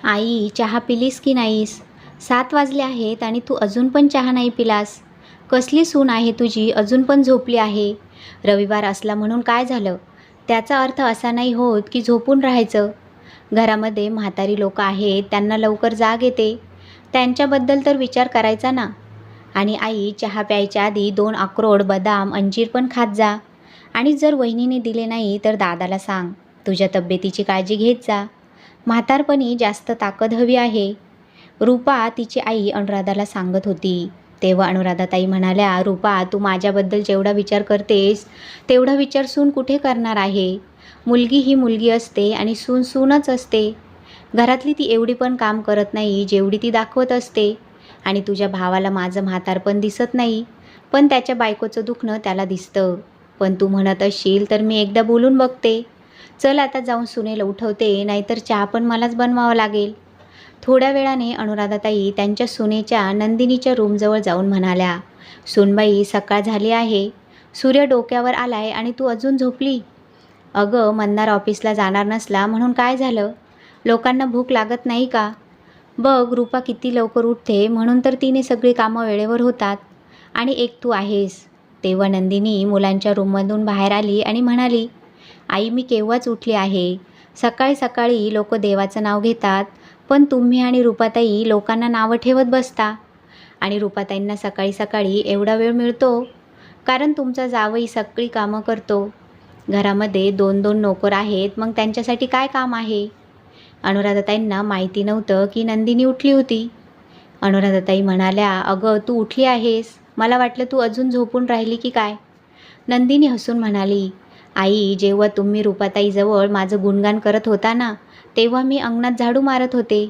आई, चहा पिलीस की नाहीस? 7 वाजले आहेत आणि तू अजून पण चहा नाही पिलास. कसली सून आहे तुझी, अजून पण झोपली आहे. रविवार असला म्हणून काय झालं? त्याचा अर्थ असा नाही होत की झोपून राहायचं. घरामध्ये म्हातारी लोकं आहेत, त्यांना लवकर जाग येते. त्यांच्याबद्दल तर विचार करायचा ना. आणि आई, चहा प्यायच्या आधी 2 अक्रोड, बदाम, अंजीर पण खात जा. आणि जर वहिनीने दिले नाही तर दादाला सांग, तुझ्या तब्येतीची काळजी घेत जा. म्हातारपणी जास्त ताकद हवी आहे. रूपा तिची आई अनुराधाला सांगत होती. तेव्हा अनुराधाताई म्हणाल्या, रूपा, तू माझ्याबद्दल जेवढा विचार करतेस तेवढा विचार सून कुठे करणार आहे. मुलगी ही मुलगी असते आणि सून सूनच असते. घरातली ती एवढी पण काम करत नाही जेवढी ती दाखवत असते. आणि तुझ्या भावाला माझं म्हातारपण दिसत नाही, पण त्याच्या बायकोचं दुखणं त्याला दिसतं. पण तू म्हणत असशील तर मी एकदा बोलून बघते. चल आता जाऊन सुनेला उठवते, नाहीतर चहा पण मलाच बनवावं लागेल. थोड्या वेळाने अनुराधाताई त्यांच्या सुनेच्या नंदिनीच्या रूमजवळ जाऊन म्हणाल्या, सूनबाई, सकाळ झाली आहे. सूर्य डोक्यावर आलाय आणि तू अजून झोपली. अगं, मंदार ऑफिसला जाणार नसला म्हणून काय झालं? लोकांना भूक लागत नाही का? बघ, रूपा किती लवकर उठते, म्हणून तर तिने सगळी कामं वेळेवर होतात. आणि एक तू आहेस. तेव्हा नंदिनी मुलांच्या रूममधून बाहेर आली आणि म्हणाली, आई, मी केव्हाच उठली आहे. सकाळी सकाळी लोक देवाचं नाव घेतात, पण तुम्ही आणि रूपाताई लोकांना नावं ठेवत बसता. आणि रूपाताईंना सकाळी सकाळी एवढा वेळ मिळतो कारण तुमचा जावई सगळी कामं करतो. घरामध्ये 2-2 नोकर आहेत, मग त्यांच्यासाठी काय काम आहे? अनुराधाताईंना माहिती नव्हतं की नंदिनी उठली होती. अनुराधाताई म्हणाल्या, अगं, तू उठली आहेस. मला वाटलं तू अजून झोपून राहिली की काय. नंदिनी हसून म्हणाली, आई, जेव्हा तुम्ही रूपाताईजवळ माझं गुणगान करत होता ना, तेव्हा मी अंगणात झाडू मारत होते.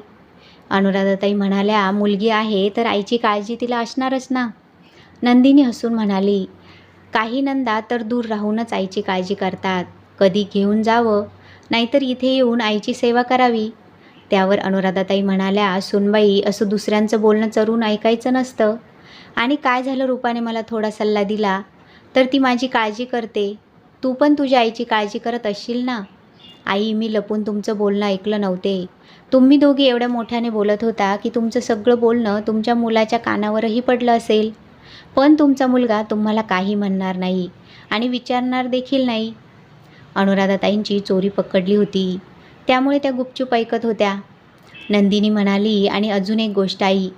अनुराधाताई म्हणाल्या, मुलगी आहे तर आईची काळजी तिला असणारच ना. नंदिनी हसून म्हणाली, काही नंदा तर दूर राहूनच आईची काळजी करतात. कधी घेऊन जावं, नाहीतर इथे येऊन आईची सेवा करावी. त्यावर अनुराधाताई म्हणाल्या, सुनबाई, असं दुसऱ्यांचं बोलणं चरून ऐकायचं नसतं. आणि काय झालं, रूपाने मला थोडा सल्ला दिला तर ती माझी काळजी करते. तू पण तुझ्या आईची काळजी करत असशील ना. आई, मी लपून तुमचं बोलणं ऐकलं नव्हते. तुम्ही दोघी एवढ्या मोठ्याने बोलत होता की तुमचं सगळं बोलणं तुमच्या मुलाच्या कानावरही पडलं असेल. पण तुमचा मुलगा तुम्हाला काही म्हणणार नाही आणि विचारणार देखील नाही. अनुराधाताईंची चोरी पकडली होती, त्यामुळे त्या गुपचूप ऐकत होत्या. नंदिनी म्हणाली, आणि अजून एक गोष्ट आई,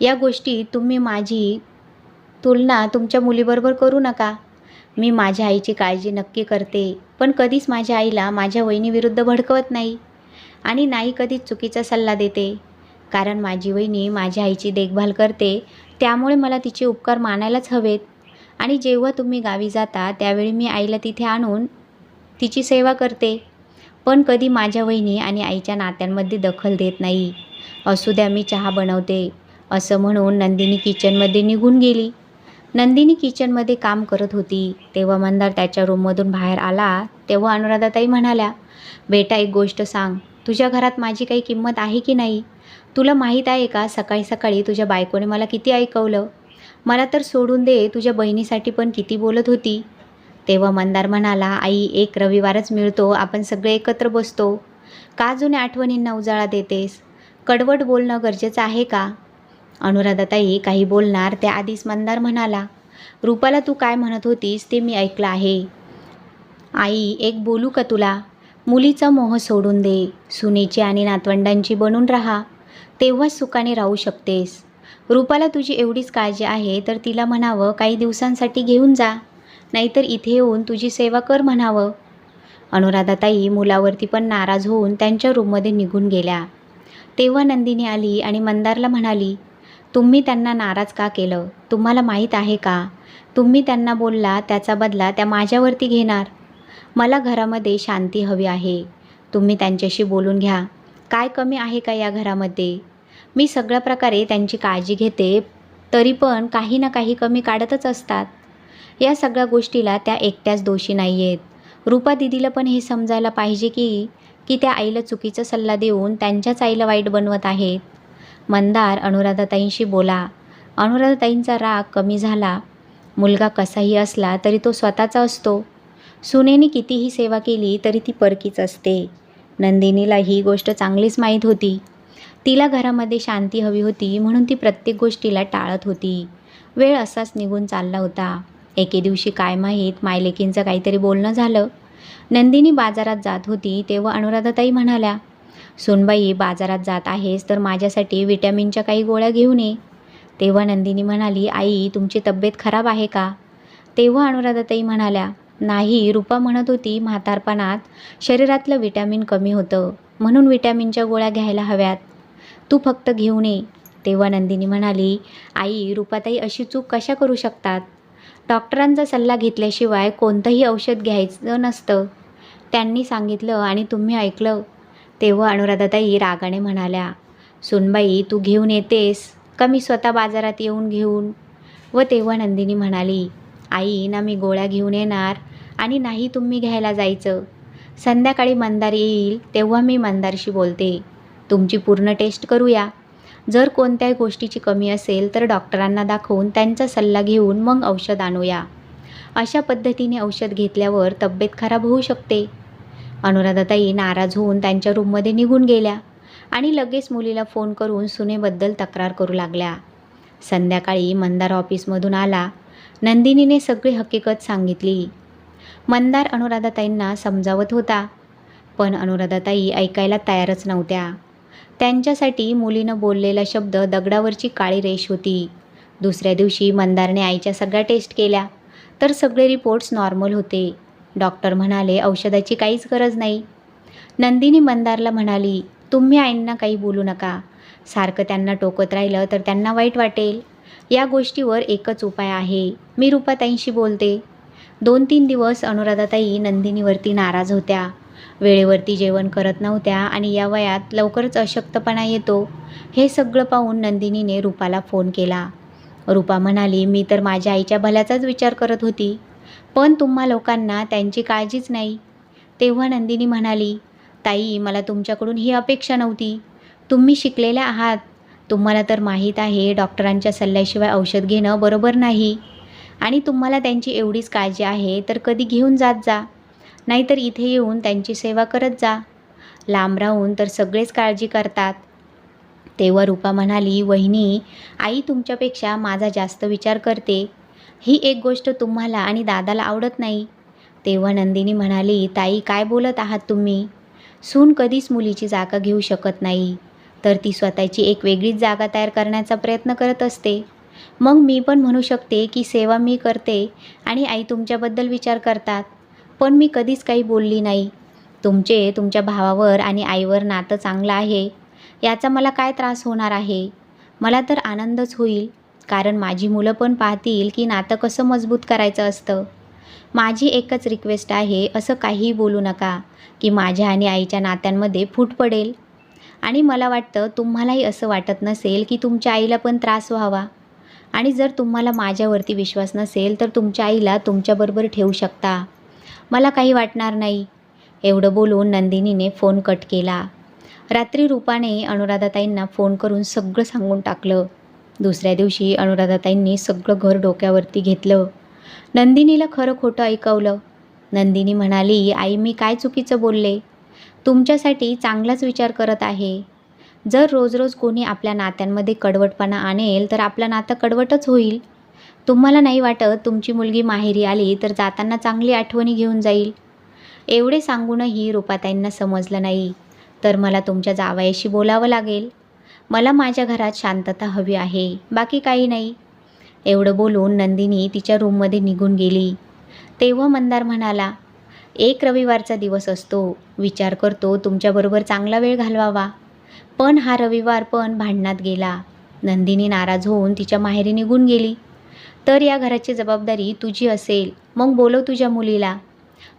या गोष्टी तुम्ही माझी तुलना तुमच्या मुलीबरोबर करू नका. मी माझ्या आईची काळजी नक्की करते, पण कधीच माझ्या आईला माझ्या वहिनीविरुद्ध भडकवत नाही आणि नाही कधीच चुकीचा सल्ला देते. कारण माझी वहिनी माझ्या आईची देखभाल करते, त्यामुळे मला तिचे उपकार मानायलाच हवेत. आणि जेव्हा तुम्ही गावी जाता त्यावेळी मी आईला तिथे आणून तिची सेवा करते, पण कधी माझ्या वहिनी आणि आईच्या नात्यांमध्ये दखल देत नाही. असू द्या, मी चहा बनवते, असं म्हणून नंदिनी किचनमध्ये निघून गेली. नंदिनी किचनमध्ये काम करत होती. तेव्हा मंदार त्याच्या रूममधून बाहेर आला. तेव्हा अनुराधाताई म्हणाल्या, बेटा, एक गोष्ट सांग, तुझ्या घरात माझी काही किंमत आहे की नाही? तुला माहीत आहे का, सकाळी सकाळी तुझ्या बायकोने मला किती ऐकवलं. मला तर सोडून दे, तुझ्या बहिणीसाठी पण किती बोलत होती. तेव्हा मंदार म्हणाला, आई, एक रविवारच मिळतो, आपण सगळे एकत्र बसतो. का जुन्या आठवणींना उजाळा देतेस? कडवट बोलणं गरजेचं आहे का? अनुराधाताई काही बोलणार त्याआधीच मंदार म्हणाला, रूपाला, तू काय म्हणत होतीस ते मी ऐकलं आहे. आई, एक बोलू का तुला? मुलीचा मोह सोडून दे, सुनेची आणि नातवंडांची बनून राहा, तेव्हाच सुखाने राहू शकतेस. रूपाला तुझी एवढीच काळजी आहे तर तिला म्हणावं काही दिवसांसाठी घेऊन जा, नाहीतर इथे येऊन तुझी सेवा कर म्हणावं. अनुराधाताई मुलावरती पण नाराज होऊन त्यांच्या रूममध्ये निघून गेल्या. तेव्हा नंदिनी आली आणि मंदारला म्हणाली, तुम्ही त्यांना नाराज का केलं? तुम्हाला माहीत आहे का, तुम्ही त्यांना बोलला त्याचा बदला त्या माझ्यावरती घेणार. मला घरामध्ये शांती हवी आहे. तुम्ही त्यांच्याशी बोलून घ्या. काय कमी आहे का या घरामध्ये? मी सगळ्या प्रकारे त्यांची काळजी घेते, तरी पण काही ना काही कमी काढतच असतात. या सगळ्या गोष्टीला त्या एकट्याच दोषी नाही आहेत. रूपा दिदीला पण हे समजायला पाहिजे की त्या आईला चुकीचा सल्ला देऊन त्यांच्याच आईला वाईट बनवत आहेत. मंदार, अनुराधाताईंशी बोला. अनुराधाताईंचा राग कमी झाला. मुलगा कसाही असला तरी तो स्वतःचा असतो. सुनेने कितीही सेवा केली तरी ती परकीच असते. नंदिनीला ही गोष्ट चांगलीच माहीत होती. तिला घरामध्ये शांती हवी होती म्हणून ती प्रत्येक गोष्टीला टाळत होती. वेळ असाच निघून चालला होता. एके दिवशी काय माहीत मायलेकींचं काहीतरी बोलणं झालं. नंदिनी बाजारात जात होती तेव्हा अनुराधाताई म्हणाल्या, "सूनबाई, बाजारात जात आहेस तर माझ्यासाठी विटॅमिनच्या काही गोळ्या घेऊन ये." तेव्हा नंदिनी म्हणाली, "आई, तुमची तब्येत खराब आहे का?" तेव्हा अनुराधाताई म्हणाल्या, "नाही, रूपा म्हणत होती म्हातारपणात शरीरातलं विटॅमिन कमी होतं म्हणून विटॅमिनच्या गोळ्या घ्यायला हव्यात. तू फक्त घेऊन ये." तेव्हा नंदिनी म्हणाली, "आई, रूपाताई अशी चूक कशा करू शकतात? डॉक्टरांचा सल्ला घेतल्याशिवाय कोणतंही औषध घ्यायचं नसतं. त्यांनी सांगितलं आणि तुम्ही ऐकलं." तेव्हा अनुराधाताई रागाने म्हणाल्या, "सूनबाई, तू घेऊन येतेस का मी स्वतः बाजारात येऊन घेऊन?" व तेव्हा नंदिनी म्हणाली, "आई, ना मी गोळ्या घेऊन येणार आणि नाही तुम्ही घ्यायला जायचं. संध्याकाळी मंदार येईल तेव्हा मी मंदारशी बोलते. तुमची पूर्ण टेस्ट करूया. जर कोणत्याही गोष्टीची कमी असेल तर डॉक्टरांना दाखवून त्यांचा सल्ला घेऊन मग औषध आणूया. अशा पद्धतीने औषध घेतल्यावर तब्येत खराब होऊ शकते." अनुराधाताई नाराज होऊन त्यांच्या रूममध्ये निघून गेल्या आणि लगेच मुलीला फोन करून सुनेबद्दल तक्रार करू लागल्या. संध्याकाळी मंदार ऑफिसमधून आला. नंदिनीने सगळी हकीकत सांगितली. मंदार अनुराधाताईंना समजावत होता, पण अनुराधाताई ऐकायला तयारच नव्हत्या. त्यांच्यासाठी मुलीनं बोललेला शब्द दगडावरची काळी रेष होती. दुसऱ्या दिवशी मंदारने आईच्या सगळ्या टेस्ट केल्या तर सगळे रिपोर्ट्स नॉर्मल होते. डॉक्टर म्हणाले औषधाची काहीच गरज नाही. नंदिनी मंदारला म्हणाली, "तुम्ही आईंना काही बोलू नका. सारखं त्यांना टोकत राहिलं तर त्यांना वाईट वाटेल. या गोष्टीवर एकच उपाय आहे. मी रूपाताईंशी बोलते." 2-3 दिवस अनुराधाताई नंदिनीवरती नाराज होत्या. वेळेवरती जेवण करत नव्हत्या आणि या वयात लवकरच अशक्तपणा येतो हे सगळं पाहून नंदिनीने रूपाला फोन केला. रूपा म्हणाली, "मी तर माझ्या आईच्या भल्याचाच विचार करत होती, पण तुम्हा लोकांना त्यांची काळजीच नाही." तेव्हा नंदिनी म्हणाली, "ताई, मला तुमच्याकडून ही अपेक्षा नव्हती. तुम्ही शिकलेल्या आहात. तुम्हाला तर माहीत आहे डॉक्टरांच्या सल्ल्याशिवाय औषध घेणं बरोबर नाही आणि तुम्हाला त्यांची एवढीच काळजी आहे तर कधी घेऊन जात जा. नाहीतर इथे येऊन त्यांची सेवा करत जा. लांब राहून तर सगळेच काळजी करतात." तेव्हा रूपा म्हणाली, "वहिनी, आई तुमच्यापेक्षा माझा जास्त विचार करते. ही एक गोष्ट तुम्हाला आणि दादाला आवडत नाही." तेव्हा नंदिनी म्हणाली, "ताई, काय बोलत आहात तुम्ही? सून कधीच मुलीची जागा घेऊ शकत नाही, तर ती स्वतःची एक वेगळीच जागा तयार करण्याचा प्रयत्न करत असते. मग मी पण म्हणू शकते की सेवा मी करते आणि आई तुमच्याबद्दल विचार करतात, पण मी कधीच काही बोलली नाही. तुमच्या भावावर आणि आईवर नातं चांगलं आहे, याचा मला काय त्रास होणार आहे? मला तर आनंदच होईल, कारण माझी मुलं पण पाहतील की नातं कसं मजबूत करायचं असतं. माझी एकच रिक्वेस्ट आहे, असं काहीही बोलू नका की माझ्या आणि आईच्या नात्यांमध्ये फूट पडेल. आणि मला वाटतं तुम्हालाही असं वाटत नसेल की तुमच्या आईला पण त्रास व्हावा. आणि जर तुम्हाला माझ्यावरती विश्वास नसेल तर तुमच्या आईला तुमच्याबरोबर ठेवू शकता. मला काही वाटणार नाही." एवढं बोलून नंदिनीने फोन कट केला. रात्री रूपाने अनुराधाताईंना फोन करून सगळं सांगून टाकलं. दुसऱ्या दिवशी अनुराधाताईंनी सगळं घर डोक्यावरती घेतलं. नंदिनीला खरं खोटं ऐकवलं. नंदिनी म्हणाली, "आई, मी काय चुकीचं बोलले? तुमच्यासाठी चांगलाच विचार करत आहे. जर रोज रोज कोणी आपल्या नात्यांमध्ये कडवटपणा आणेल तर आपलं नातं कडवटच होईल. तुम्हाला नाही वाटत तुमची मुलगी माहेरी आली तर जाताना चांगली आठवणी घेऊन जाईल?" एवढे सांगूनही रूपाताईंना समजलं नाही. "तर मला तुमच्या जावयाशी बोलावं लागेल. मला माझ्या घरात शांतता हवी आहे, बाकी काही नाही." एवढं बोलून नंदिनी तिच्या रूममध्ये निघून गेली. तेव्हा मंदार म्हणाला, "एक रविवारचा दिवस असतो. विचार करतो तुमच्याबरोबर चांगला वेळ घालवावा, पण हा रविवार पण भांडणात गेला." नंदिनी नाराज होऊन तिच्या माहेरी निघून गेली. "तर या घराची जबाबदारी तुझी असेल. मग बोलव तुझ्या मुलीला.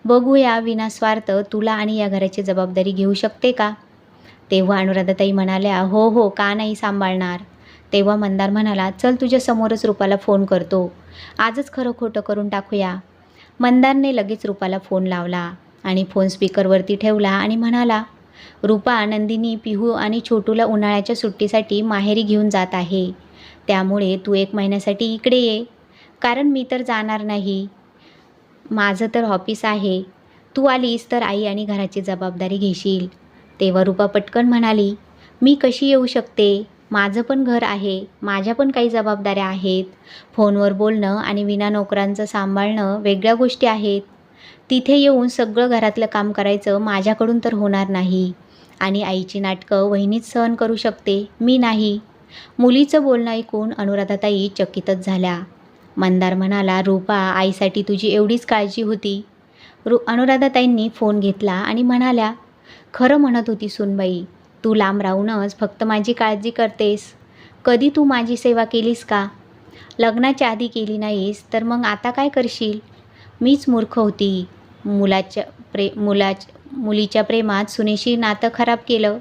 बघूया विनास्वार्थ तुला आणि या घराची जबाबदारी घेऊ शकते का?" तेव्हा अनुराधाताई म्हणाल्या, "हो हो, का नाही सांभाळणार." तेव्हा मंदार म्हणाला, "चल तुझ्या समोरच रूपाला फोन करतो. आजच खरं खोटं करून टाकूया." मंदारने लगेच रूपाला फोन लावला आणि फोन स्पीकरवरती ठेवला आणि म्हणाला, "रूपा, नंदिनी पिहू आणि छोटूला उन्हाळ्याच्या सुट्टीसाठी माहेरी घेऊन जात आहे. त्यामुळे तू 1 महिन्यासाठी इकडे ये, कारण मी तर जाणार नाही. माझं तर ऑफिस आहे. तू आलीस तर आई आणि घराची जबाबदारी घेशील." तेव्हा रूपा पटकन म्हणाली, मी कशी येऊ शकते? माझं पण घर आहे, माझ्या पण काही जबाबदाऱ्या आहेत. फोनवर बोलणं आणि विना नोकरांचं सांभाळणं वेगळ्या गोष्टी आहेत. तिथे येऊन सगळं घरातलं काम करायचं माझ्याकडून तर होणार नाही. आणि आईची नाटकं वहिनीच सहन करू शकते, मी नाही. मुलीचं बोलणं ऐकून अनुराधाताई चकितच झाल्या. मंदार म्हणाला, रूपा, आईसाठी तुझी एवढीच काळजी होती? अनुराधाताईंनी फोन घेतला आणि म्हणाल्या, खरं म्हणत होती सूनबाई, तू लांब राहूनच फक्त माझी काळजी करतेस. कधी तू माझी सेवा केलीस का? लग्नाच्या आधी केली नाहीस तर मग आता काय करशील? मीच मूर्ख होती. मुलीच्या प्रेमात सुनेशी नातं खराब केलं.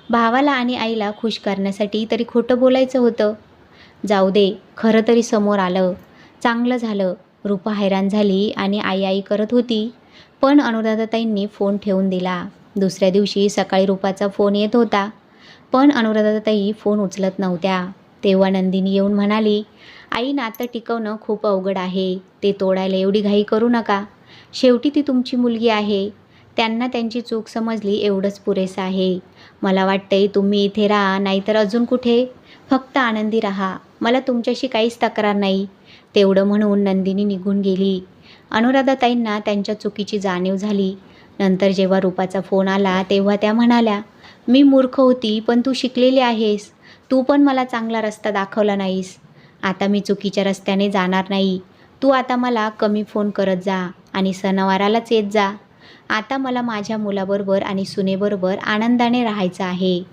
भावाला आणि आईला खुश करण्यासाठी तरी खोटं बोलायचं होतं. जाऊ दे, खरं तरी समोर आलं. चांगलं झालं. रूपा हैराण झाली आणि आई आई करत होती. पण अनुराधाताईंनी फोन ठेवून दिला. दुसऱ्या दिवशी सकाळी रूपाचा फोन येत होता, पण अनुराधाताई फोन उचलत नव्हत्या. तेव्हा नंदिनी येऊन म्हणाली, आई, नातं टिकवणं खूप अवघड आहे. ते तोडायला एवढी घाई करू नका. शेवटी ती तुमची मुलगी आहे. त्यांना त्यांची चूक समजली एवढंच पुरेसं आहे. मला वाटतंय तुम्ही इथे राहा, नाहीतर अजून कुठे. फक्त आनंदी राहा. मला तुमच्याशी काहीच तक्रार नाही. तेवढं म्हणून नंदिनी निघून गेली. अनुराधाताईंना त्यांच्या चुकीची जाणीव झाली. नंतर जेव्हा रूपाचा फोन आला तेव्हा त्या म्हणाल्या, मी मूर्ख होती, पण तू शिकलेली आहेस. तू पण मला चांगला रस्ता दाखवला नाहीस. आता मी चुकीच्या रस्त्याने जाणार नाही. तू आता मला कमी फोन करत जा आणि सणवारालाच येत जा. आता मला माझ्या मुलाबरोबर आणि सुनेबरोबर आनंदाने राहायचं आहे.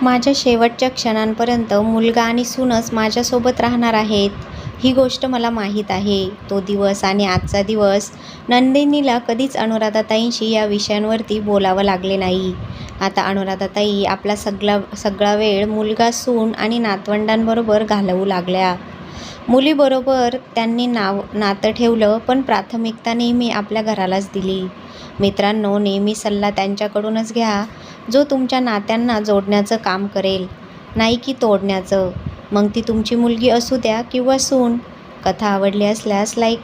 माझ्या शेवटच्या क्षणांपर्यंत मुलगा आणि सूनच माझ्यासोबत राहणार आहेत. ही गोष्ट मला माहीत आहे. तो दिवस आणि आजचा दिवस नंदिनीला कधीच अनुराधाताईंशी या विषयांवरती बोलावं लागले नाही. आता अनुराधाताई आपला सगळा वेळ मुलगा, सून आणि नातवंडांबरोबर घालवू लागल्या. मुलीबरोबर त्यांनी नातं ठेवलं, पण प्राथमिकता नेहमी आपल्या घरालाच दिली. मित्रांनो, नेहमी सल्ला त्यांच्याकडूनच घ्या जो तुमच्या नात्यांना जोडण्याचं काम करेल, नाही की तोडण्याचं. मग ती तुमची मुलगी असू द्या किंवा सून. कथा आवडली असल्यास लाईक